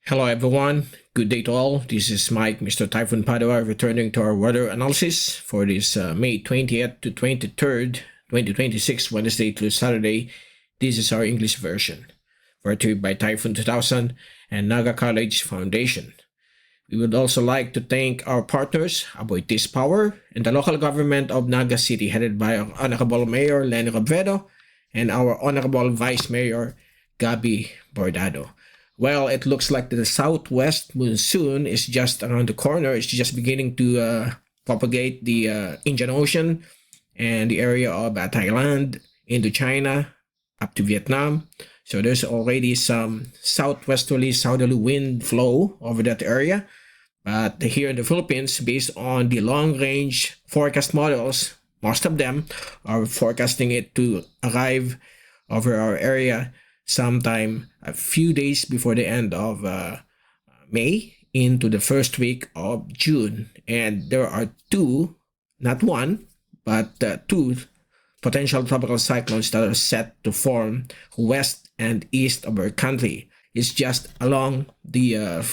Hello everyone, good day to all. This is Mike, Mr. Typhoon Padua, returning to our weather analysis for this May 20th to 23rd, 2026, Wednesday to Saturday. This is our English version, brought to you by Typhoon 2000 and Naga College Foundation. We would also like to thank our partners, Aboy Tis Power, and the local government of Naga City, headed by our Honorable Mayor Lenny Robredo and our Honorable Vice Mayor Gabi Bordado. Well, it looks like the southwest monsoon is just around the corner. It's just beginning to propagate the Indian Ocean and the area of Thailand into China up to Vietnam. So there's already some southwesterly southerly wind flow over that area. But here in the Philippines, based on the long-range forecast models, most of them are forecasting it to arrive over our area sometime a few days before the end of May into the first week of June. And there are two, not one, but two potential tropical cyclones that are set to form west and east of our country. It's just along the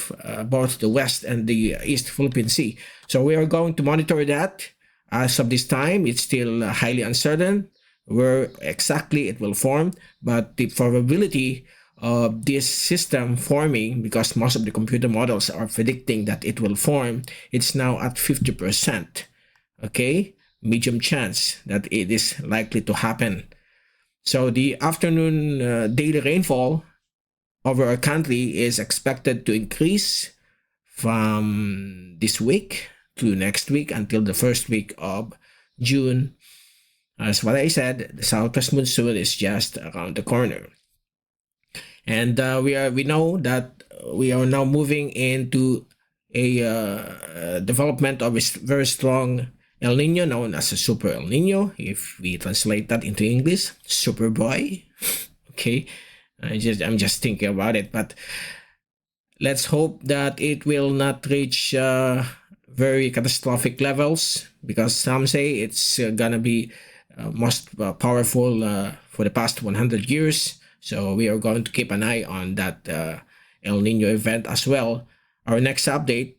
both the west and the east Philippine Sea. So we are going to monitor that. As of this time, it's still highly uncertain where exactly it will form, but the probability of this system forming, because most of the computer models are predicting that it will form, it's now at 50%. Okay, medium chance that it is likely to happen. So the afternoon daily rainfall over our country is expected to increase from this week to next week until the first week of June. As what I said, the southwest monsoon is just around the corner. And we know that we are now moving into a development of a very strong El Nino, known as a Super El Nino, if we translate that into English, Super Boy. Okay, I'm just thinking about it, but let's hope that it will not reach very catastrophic levels, because some say it's gonna be most powerful for the past 100 years. So we are going to keep an eye on that El Nino event as well. Our next update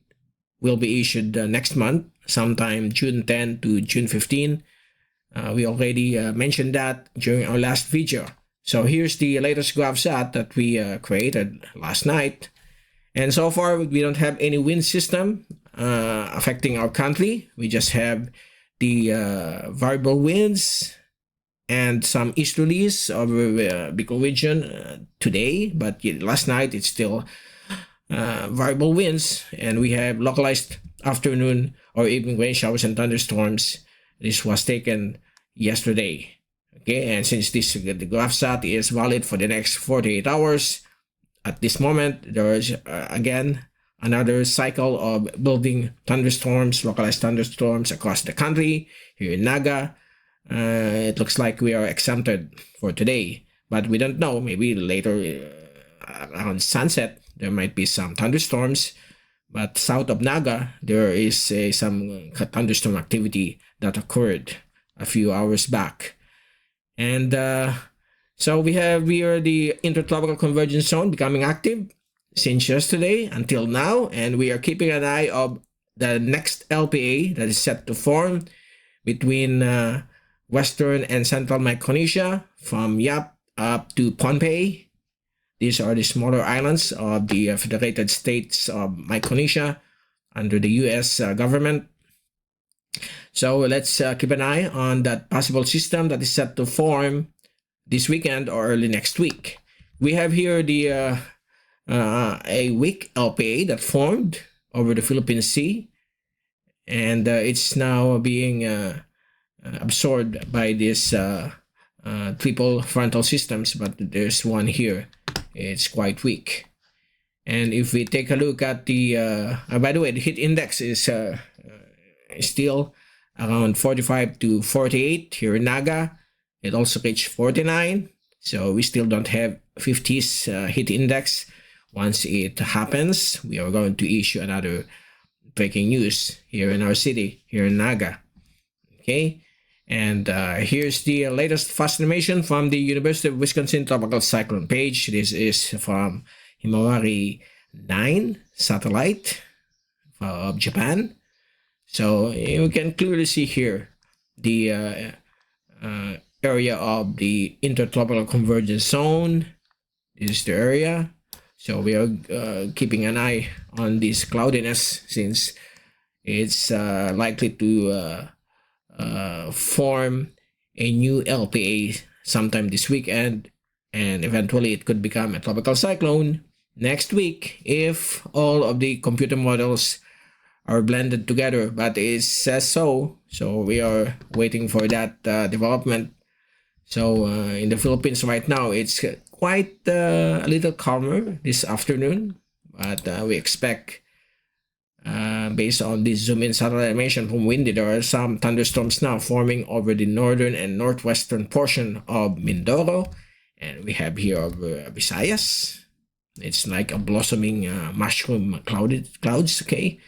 will be issued next month, sometime June 10 to June 15. We already mentioned that during our last video. So here's the latest Wed-Sat that we created last night. And so far, we don't have any wind system affecting our country. We just have the variable winds and some easterlies over Bicol region today, but last night it's still variable winds, and we have localized afternoon or evening rain showers and thunderstorms. This was taken yesterday. Okay, and since the Wed-Sat is valid for the next 48 hours, at this moment there is again another cycle of building thunderstorms, localized thunderstorms across the country. Here in Naga, it looks like we are exempted for today, but we don't know. Maybe later around sunset, there might be some thunderstorms. But south of Naga, there is some thunderstorm activity that occurred a few hours back. And so we are the intertropical convergence zone becoming active since yesterday until now, and we are keeping an eye of the next LPA that is set to form between western and central Micronesia, from Yap up to Pohnpei. These are the smaller islands of the Federated States of Micronesia under the US government. So let's keep an eye on that possible system that is set to form this weekend or early next week. We have here the a weak LPA that formed over the Philippine Sea, and it's now being absorbed by these triple frontal systems, but there's one here. It's quite weak. And if we take a look at the by the way, the heat index is still around 45 to 48 here in Naga. It also reached 49, so we still don't have 50s heat index. Once it happens, we are going to issue another breaking news here in our city, here in Naga. Okay, and here's the latest fast animation from the University of Wisconsin Tropical Cyclone page. This is from Himawari 9 satellite of Japan. So you can clearly see here the area of the intertropical convergence zone. This is the area. So we are keeping an eye on this cloudiness, since it's likely to form a new LPA sometime this weekend, and eventually it could become a tropical cyclone next week if all of the computer models are blended together. But it says so we are waiting for that development. So in the Philippines right now, it's quite a little calmer this afternoon, but we expect, based on this zoom-in satellite animation from Windy, there are some thunderstorms now forming over the northern and northwestern portion of Mindoro, and we have here over Visayas. It's like a blossoming mushroom clouds, okay?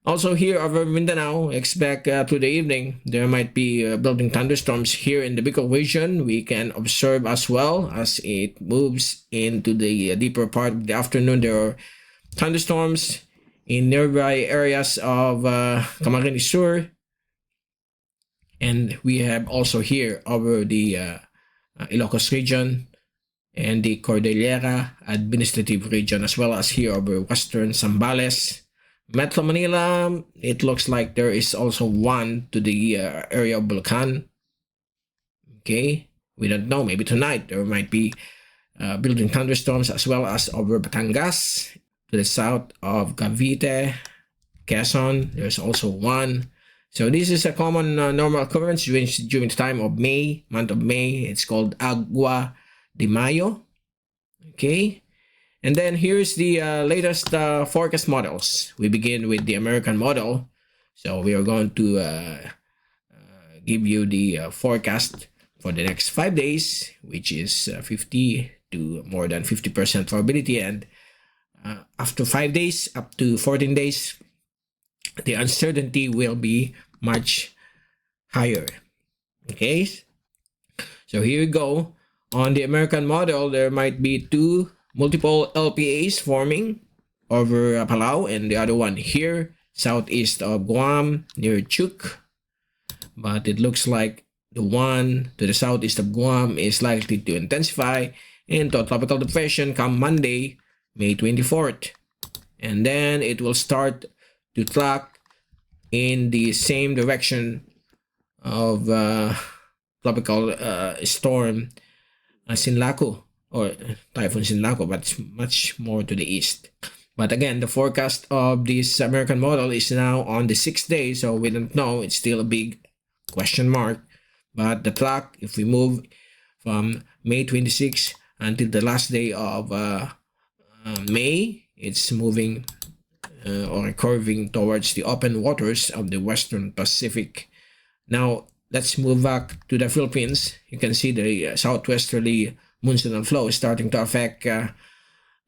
Also here over Mindanao, expect through the evening, there might be building thunderstorms here in the Bicol region. We can observe as well as it moves into the deeper part of the afternoon. There are thunderstorms in nearby areas of Camarines Sur. And we have also here over the Ilocos region and the Cordillera Administrative region, as well as here over western Zambales. Metro Manila, it looks like there is also one to the area of Bulacan. Okay, we don't know. Maybe tonight there might be building thunderstorms, as well as over Batangas to the south of Cavite, Quezon. There's also one. So this is a common normal occurrence during the time of May, month of May. It's called Agua de Mayo. Okay. And then here's the latest forecast models. We begin with the American model. So we are going to give you the forecast for the next 5 days, which is 50 to more than 50% probability. And after 5 days, up to 14 days, the uncertainty will be much higher. Okay. So here we go. On the American model, there might be multiple LPAs forming over Palau, and the other one here southeast of Guam near Chuk. But it looks like the one to the southeast of Guam is likely to intensify into a tropical depression come Monday, May 24th. And then it will start to track in the same direction of tropical storm Sinlaku, or Typhoon Sinlaku, but it's much more to the east. But again, the forecast of this American model is now on the 6th day, so we don't know. It's still a big question mark. But the track, if we move from May 26 until the last day of May, it's moving or curving towards the open waters of the Western Pacific. Now, let's move back to the Philippines. You can see the southwesterly monsoonal flow is starting to affect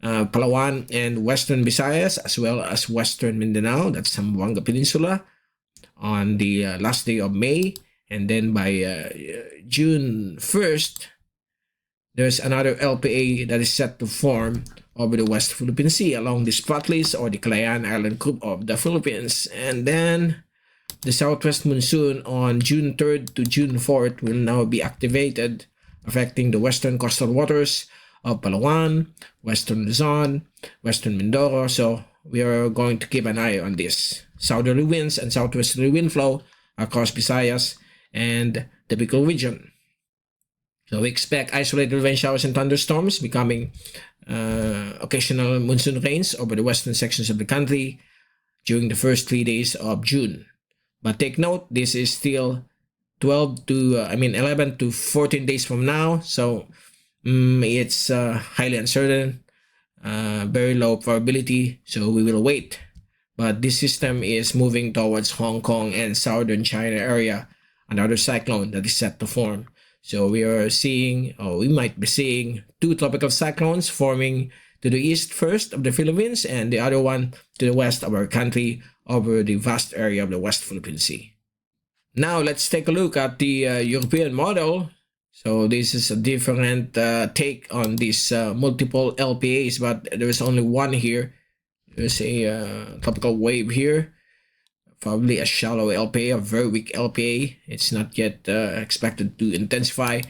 Palawan and Western Visayas, as well as Western Mindanao. That's Zamboanga Peninsula on the last day of May. And then by June 1st, there's another LPA that is set to form over the West Philippine Sea along the Spratlys or the Calayan Island group of the Philippines. And then the southwest monsoon on June 3rd to June 4th will now be activated, affecting the western coastal waters of Palawan, Western Luzon, Western Mindoro. So we are going to keep an eye on this. Southerly winds and southwesterly wind flow across Visayas and the Bicol region. So we expect isolated rain showers and thunderstorms, becoming occasional monsoon rains over the western sections of the country during the first 3 days of June. But take note, this is still 11 to 14 days from now. So it's highly uncertain, very low probability. So we will wait. But this system is moving towards Hong Kong and southern China area, another cyclone that is set to form. So we are seeing, or we might be seeing, 2 tropical cyclones forming to the east first of the Philippines, and the other one to the west of our country over the vast area of the West Philippine Sea. Now let's take a look at the European model. So this is a different take on these multiple LPAs, but there's only one here. There's a tropical wave here, probably a shallow LPA, a very weak LPA. It's not yet expected to intensify.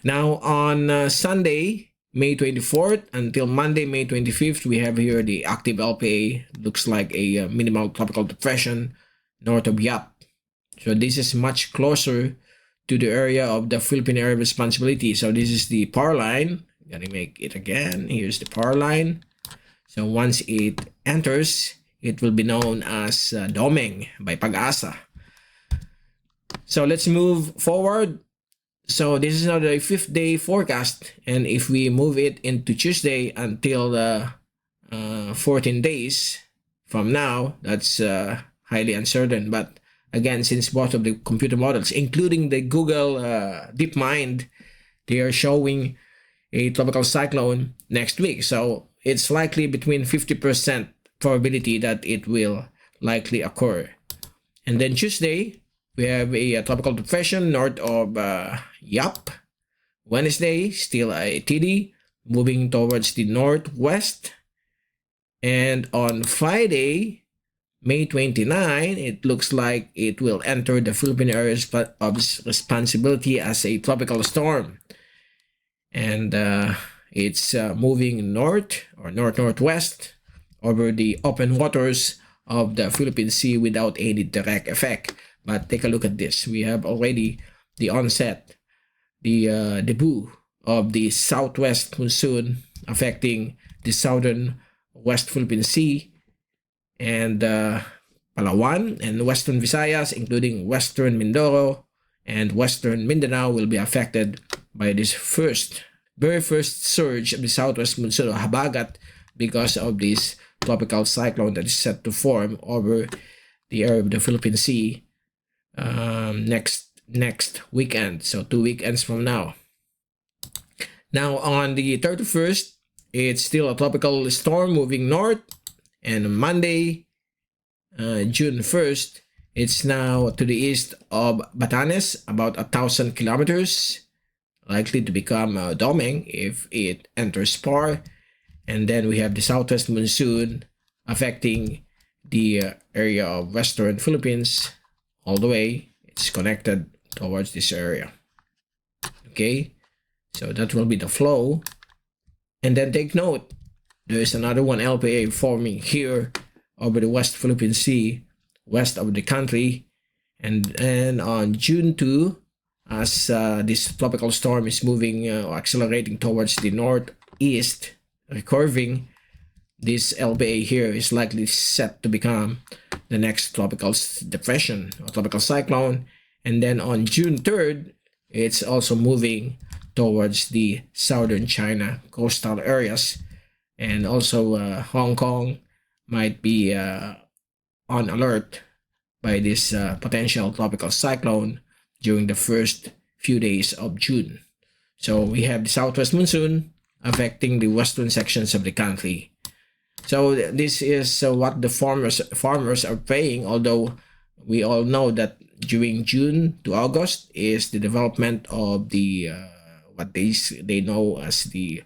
Now on Sunday, May 24th until Monday, May 25th, we have here the active LPA. Looks like a minimal tropical depression north of Yap. So this is much closer to the area of the Philippine Area of Responsibility. So this is the power line. I'm gonna make it again. Here's the power line. So once it enters, it will be known as Domeng by PAGASA. So let's move forward. So this is now the 5th day forecast, and if we move it into Tuesday until 14 days from now, that's highly uncertain. But again, since both of the computer models, including the Google DeepMind, they are showing a tropical cyclone next week. So it's likely between 50% probability that it will likely occur. And then Tuesday, we have a tropical depression north of Yap. Wednesday, still a TD, moving towards the northwest. And on Friday, May 29, it looks like it will enter the Philippine Area of Responsibility as a tropical storm. And it's moving north or north-northwest over the open waters of the Philippine Sea without any direct effect. But take a look at this. We have already the onset, the debut of the southwest monsoon affecting the southern West Philippine Sea and Palawan and Western Visayas, including Western Mindoro and Western Mindanao, will be affected by this very first surge of the southwest monsoon or habagat because of this tropical cyclone that is set to form over the area of the Philippine Sea next weekend, so 2 weekends from now. Now on the 31st, it's still a tropical storm moving north, and on Monday, June 1st, it's now to the east of Batanes, about 1,000 kilometers, likely to become Domeng if it enters PAR. And then we have the southwest monsoon affecting the area of western Philippines all the way. It's connected towards this area. Okay, so that will be the flow. And then take note, there's another one LPA forming here over the West Philippine Sea, west of the country. And on June 2, as this tropical storm is moving or accelerating towards the northeast, recurving, this LPA here is likely set to become the next tropical depression or tropical cyclone. And then on June 3rd, it's also moving towards the southern China coastal areas. And also Hong Kong might be on alert by this potential tropical cyclone during the first few days of June. So we have the southwest monsoon affecting the western sections of the country. So this is what the farmers are praying, although we all know that during June to August is the development of the what they know as the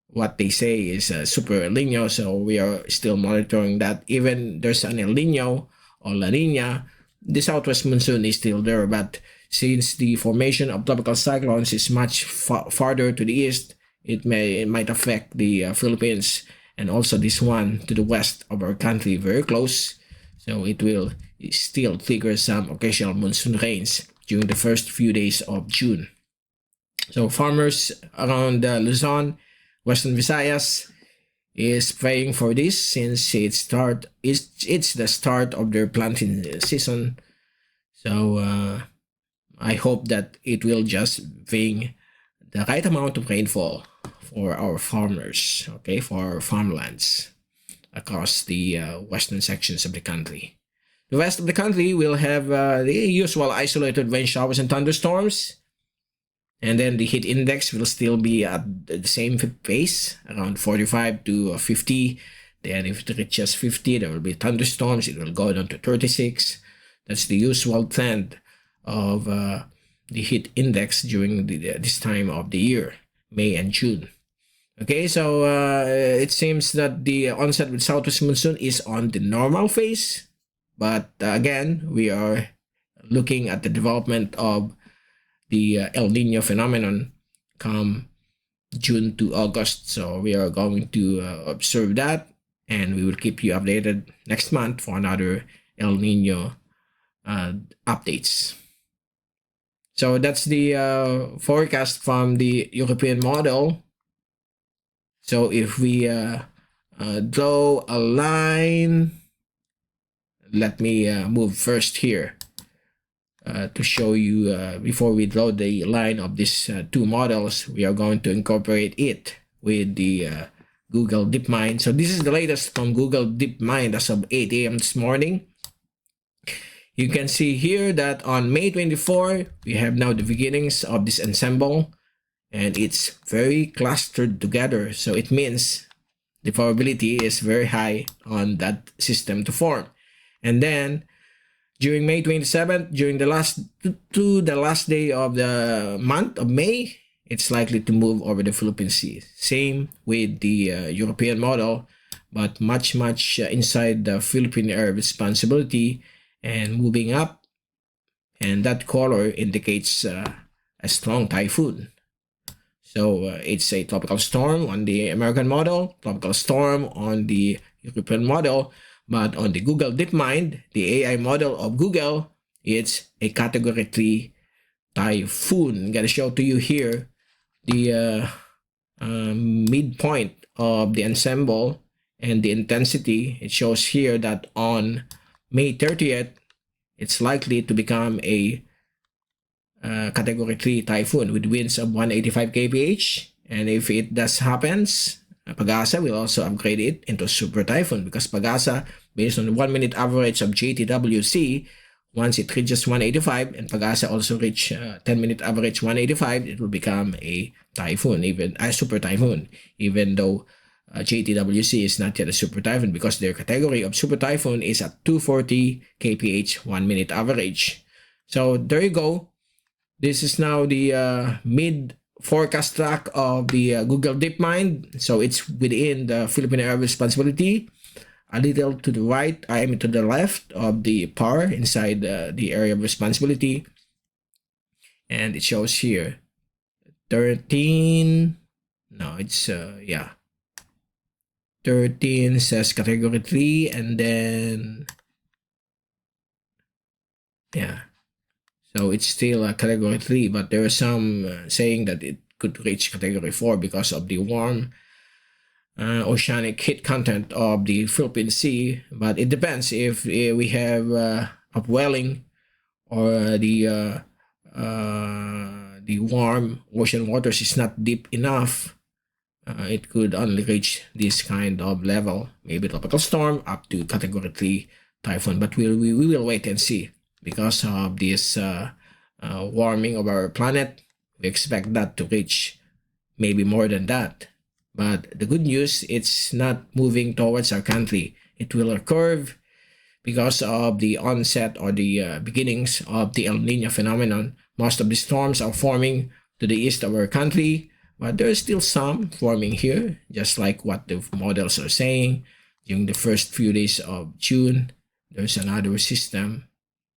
what they say is a super El Nino. So we are still monitoring that. Even there's an El Nino or La Nina, the southwest monsoon is still there, but since the formation of tropical cyclones is much farther to the east, it might affect the Philippines, and also this one to the west of our country, very close. So it will still trigger some occasional monsoon rains during the first few days of June. So farmers around Luzon, Western Visayas is praying for this, since it's the start of their planting season. So I hope that it will just bring the right amount of rainfall for our farmers, okay, for our farmlands across the western sections of the country. The rest of the country will have the usual isolated rain showers and thunderstorms. And then the heat index will still be at the same pace, around 45 to 50. Then if it reaches 50, there will be thunderstorms. It will go down to 36. That's the usual trend of the heat index during this time of the year, May and June. Okay, so it seems that the onset with southwest monsoon is on the normal phase, but again, we are looking at the development of the El Nino phenomenon come June to August. So we are going to observe that, and we will keep you updated next month for another El Nino updates. So that's the forecast from the European model. So if we draw a line, let me move first here to show you before we draw the line of these two models, we are going to incorporate it with the Google DeepMind. So this is the latest from Google DeepMind as of 8 a.m. this morning. You can see here that on May 24, we have now the beginnings of this ensemble, and it's very clustered together. So it means the probability is very high on that system to form. And then during May 27th, during the last day of the month of May, it's likely to move over the Philippine Sea. Same with the European model, but much inside the Philippine area of responsibility and moving up. And that color indicates a strong typhoon. So it's a tropical storm on the American model, tropical storm on the European model, but on the Google DeepMind, the AI model of Google, it's a Category 3 typhoon. I'm going to show to you here the midpoint of the ensemble and the intensity. It shows here that on May 30th, it's likely to become a Category 3 typhoon with winds of 185 kph. And if it does happens, PAGASA will also upgrade it into super typhoon, because PAGASA, based on the 1 minute average of JTWC, once it reaches 185 and PAGASA also reach 10 minute average 185, it will become a typhoon, even a super typhoon, even though JTWC is not yet a super typhoon, because their category of super typhoon is at 240 kph 1 minute average. So there you go. This is now the mid forecast track of the Google DeepMind. So it's within the Philippine area of responsibility, a little to the right, I mean to the left of the PAR inside the area of responsibility. And it shows here 13, no, it's, yeah, 13 says Category 3, and then, yeah. So it's still a Category 3, but there are some saying that it could reach Category 4 because of the warm oceanic heat content of the Philippine Sea. But it depends if we have upwelling or the warm ocean waters is not deep enough. It could only reach this kind of level, maybe tropical storm up to Category 3 typhoon. But we will wait and see. Because of this warming of our planet, we expect that to reach maybe more than that. But the good news, it's not moving towards our country. It will occur because of the onset or the beginnings of the El Nino phenomenon. Most of the storms are forming to the east of our country, but there is still some forming here, just like what the models are saying. During the first few days of June, there's another system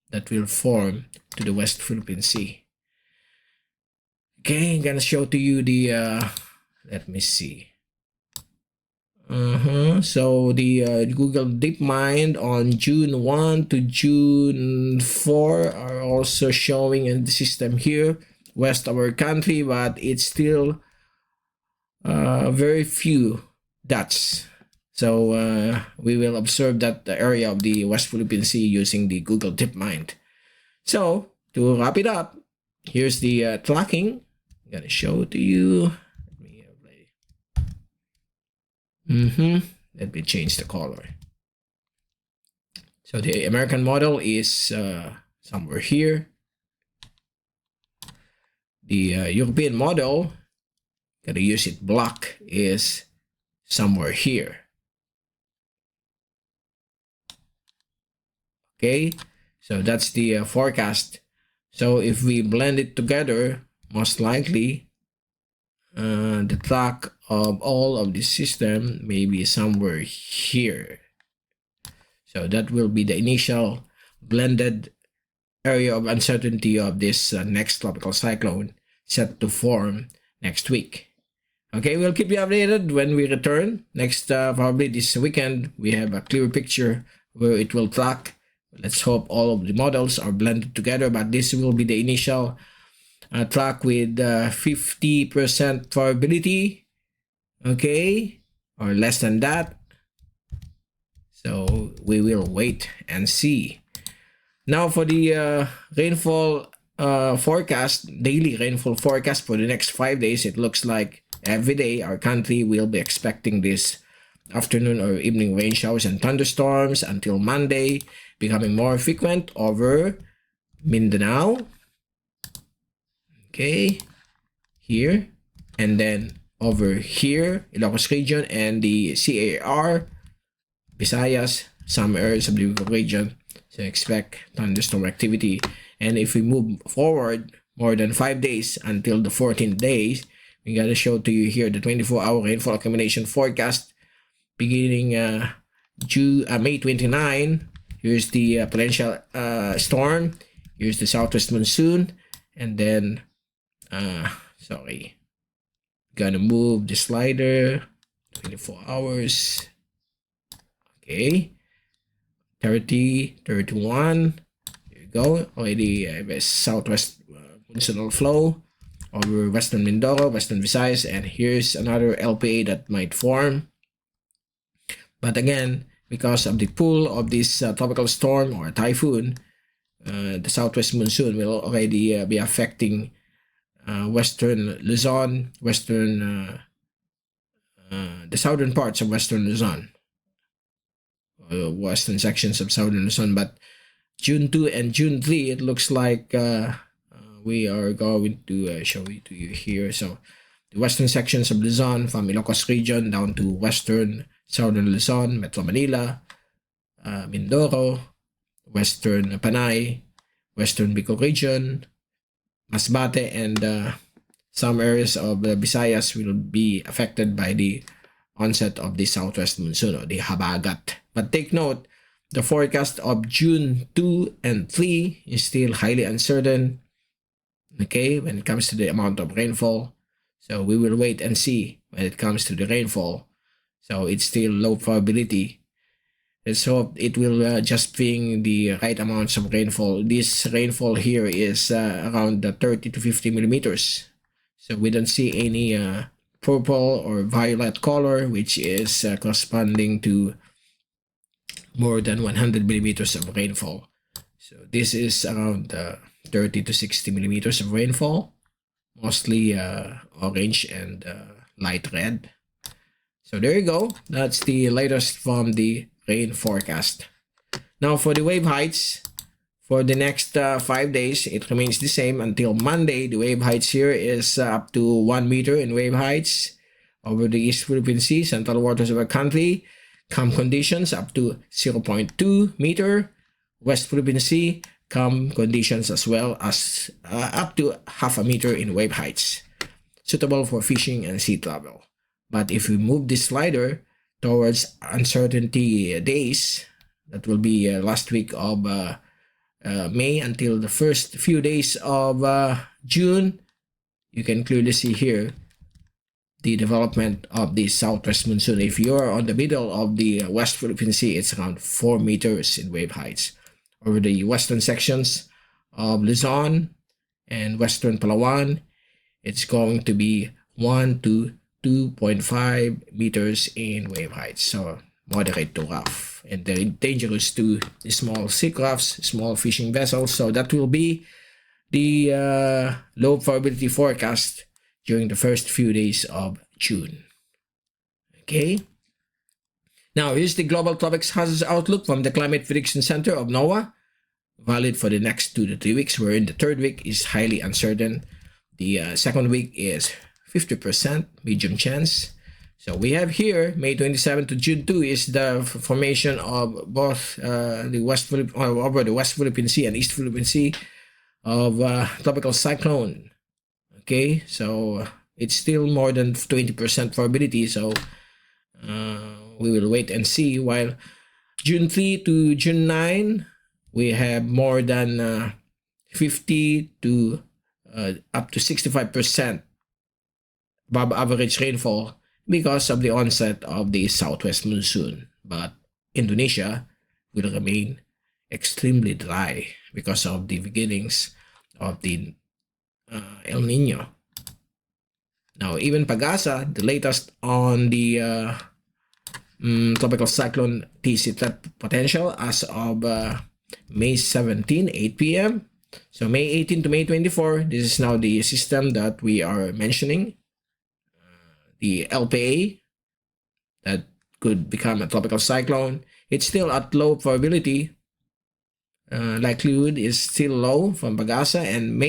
that will form to the West Philippine Sea. Okay, I'm gonna show to you the, let me see. So the Google DeepMind on June 1 to June 4 are also showing in the system here, west of our country, but it's still very few dots. So we will observe that the area of the West Philippine Sea using the Google DeepMind. So to wrap it up, here's the tracking. I'm gonna show to you. Let me change the color. So the American model is somewhere here. The European model, gonna use it black, is somewhere here. Okay, so that's the forecast. So if we blend it together, most likely the track of all of this system may be somewhere here. So that will be the initial blended area of uncertainty of this next tropical cyclone set to form next week. Okay, we'll keep you updated when we return. Next, probably this weekend, we have a clear picture where it will track. Let's hope all of the models are blended together, but this will be the initial track with 50% probability, okay, or less than that. So we will wait and see. Now for the rainfall forecast, daily rainfall forecast for the next 5 days, it looks like every day our country will be expecting this afternoon or evening rain showers and thunderstorms until Monday, becoming more frequent over Mindanao, okay, here, and then over here, Ilocos region and the CAR, Visayas, some areas of the region. So expect thunderstorm activity. And if we move forward more than 5 days until the 14th days, we gotta show to you here the 24-hour rainfall accumulation forecast beginning May 29. Here's the potential storm. Here's the southwest monsoon, and then gonna move the slider 24 hours. Okay, 30, 31. There you go. Already southwest monsoonal flow over western Mindoro, western Visayas, and here's another LPA that might form. But again, because of the pull of this tropical storm or typhoon, the southwest monsoon will already be affecting western Luzon, the southern parts of western Luzon, western sections of southern Luzon. But June 2 and June 3, it looks like we are going to show it to you here. So the western sections of Luzon from Ilocos region down to western southern Luzon, Metro Manila, Mindoro, western Panay, western Bicol region, Masbate, and some areas of Visayas will be affected by the onset of the southwest monsoon or the habagat. But take note, the forecast of June 2 and 3 is still highly uncertain, okay, when it comes to the amount of rainfall. So we will wait and see when it comes to the rainfall. So it's still low probability. Let's hope it will just bring the right amounts of rainfall. This rainfall here is around 30 to 50 millimeters. So we don't see any purple or violet color, which is corresponding to more than 100 millimeters of rainfall. So this is around 30 to 60 millimeters of rainfall, mostly orange and light red. So there you go. That's the latest from the rain forecast. Now for the wave heights, for the next 5 days, it remains the same until Monday. The wave heights here is up to 1 meter in wave heights over the East Philippine Sea, central waters of our country. Calm conditions up to 0.2 meter. West Philippine Sea, calm conditions as well as up to half a meter in wave heights. Suitable for fishing and sea travel. But if we move this slider towards uncertainty days, that will be last week of May until the first few days of June, you can clearly see here the development of the southwest monsoon. If you're on the middle of the West Philippine Sea, it's around 4 meters in wave heights. Over the western sections of Luzon and western Palawan, it's going to be 1 to 2.5 meters in wave height. So moderate to rough, and dangerous to the small sea crafts, small fishing vessels. So that will be the low probability forecast during the first few days of June. Okay. Now here's the Global Tropics Hazards Outlook from the Climate Prediction Center of NOAA. Valid for the next 2 to 3 weeks, wherein the third week is highly uncertain. The second week is 50% medium chance. So we have here May 27 to June 2 is the formation of both over the West Philippine Sea and East Philippine Sea of tropical cyclone. Okay, so it's still more than 20% probability, so we will wait and see. While June 3 to June 9, we have more than 50 to up to 65% above average rainfall because of the onset of the southwest monsoon. But Indonesia will remain extremely dry because of the beginnings of the El Nino. Now, even PAGASA, the latest on the tropical cyclone T2K potential as of May 17, 8 p.m. So May 18 to May 24, this is now the system that we are mentioning. The LPA that could become a tropical cyclone. It's still at low probability. Likelihood is still low from PAGASA, and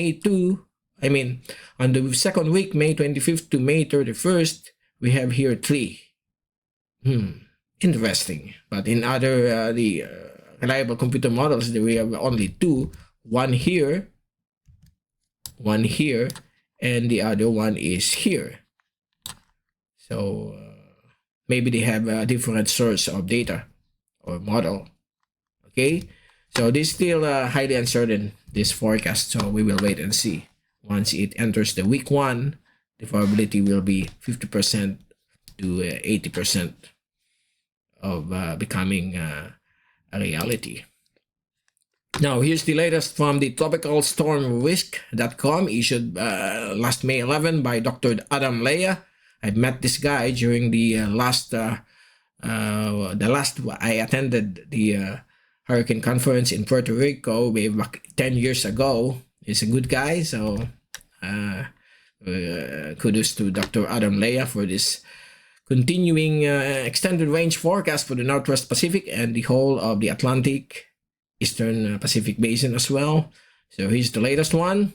on the second week, May 25th to May 31st, we have here 3. Interesting. But in other reliable computer models, we have only 2. One here, and the other one is here. So maybe they have a different source of data or model. Okay, so this is still highly uncertain, this forecast, so we will wait and see. Once it enters the week 1, the probability will be 50% to 80% of becoming a reality. Now, here's the latest from the tropicalstormrisk.com, issued last May 11 by Dr. Adam Leah. I met this guy during the last I attended the hurricane conference in Puerto Rico way back 10 years ago. He's a good guy, so kudos to Dr. Adam Leah for this continuing extended range forecast for the Northwest Pacific and the whole of the Atlantic, Eastern Pacific Basin as well. So here's the latest one.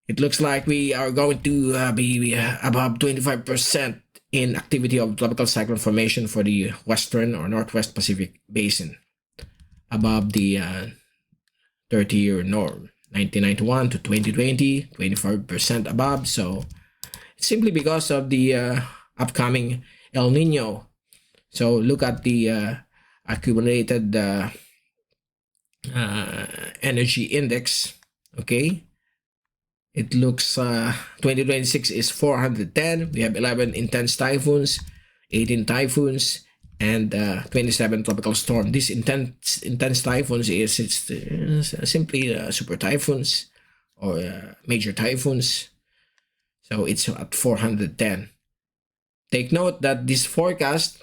It looks like we are going to be above 25% in activity of tropical cyclone formation for the Western or Northwest Pacific Basin, above the 30-year norm, 1991 to 2020, 25% above. So it's simply because of the upcoming El Nino. So look at the accumulated energy index. Okay, it looks 2026 is 410. We have 11 intense typhoons, 18 typhoons, and 27 tropical storms. These intense typhoons it's simply super typhoons or major typhoons. So it's at 410. Take note that this forecast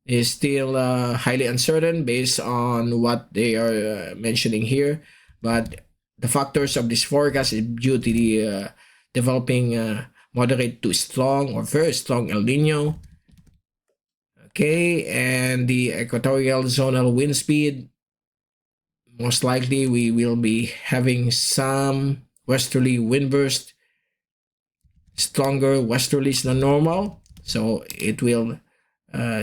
is still highly uncertain based on what they are mentioning here, but the factors of this forecast is due to the developing moderate to strong or very strong El Nino. Okay, and the equatorial zonal wind speed. Most likely we will be having some westerly wind burst, stronger westerlies than normal. So it will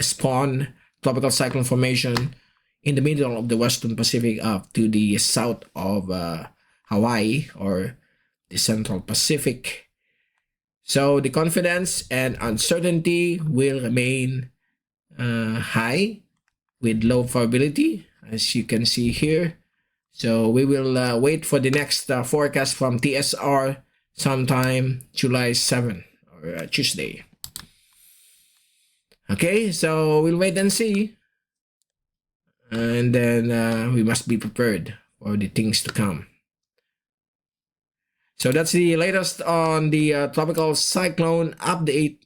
spawn tropical cyclone formation in the middle of the Western Pacific up to the south of Hawaii or the Central Pacific. So the confidence and uncertainty will remain high with low probability, as you can see here. So we will wait for the next forecast from TSR sometime July 7 or Tuesday. Okay, so we'll wait and see. And then we must be prepared for the things to come. So that's the latest on the tropical cyclone update,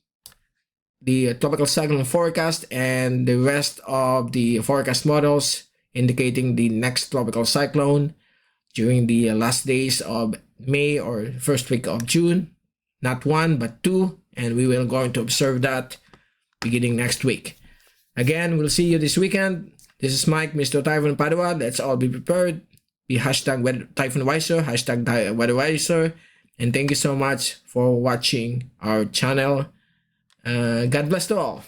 the tropical cyclone forecast, and the rest of the forecast models indicating the next tropical cyclone during the last days of May or first week of June. Not 1, but 2. And we will going to observe that beginning next week. Again, we'll see you this weekend. This is Mike, Mr. Typhoon Padua. Let's all be prepared. Be #TyphoonWiser, #WeatherWiser. And thank you so much for watching our channel. God bless to all.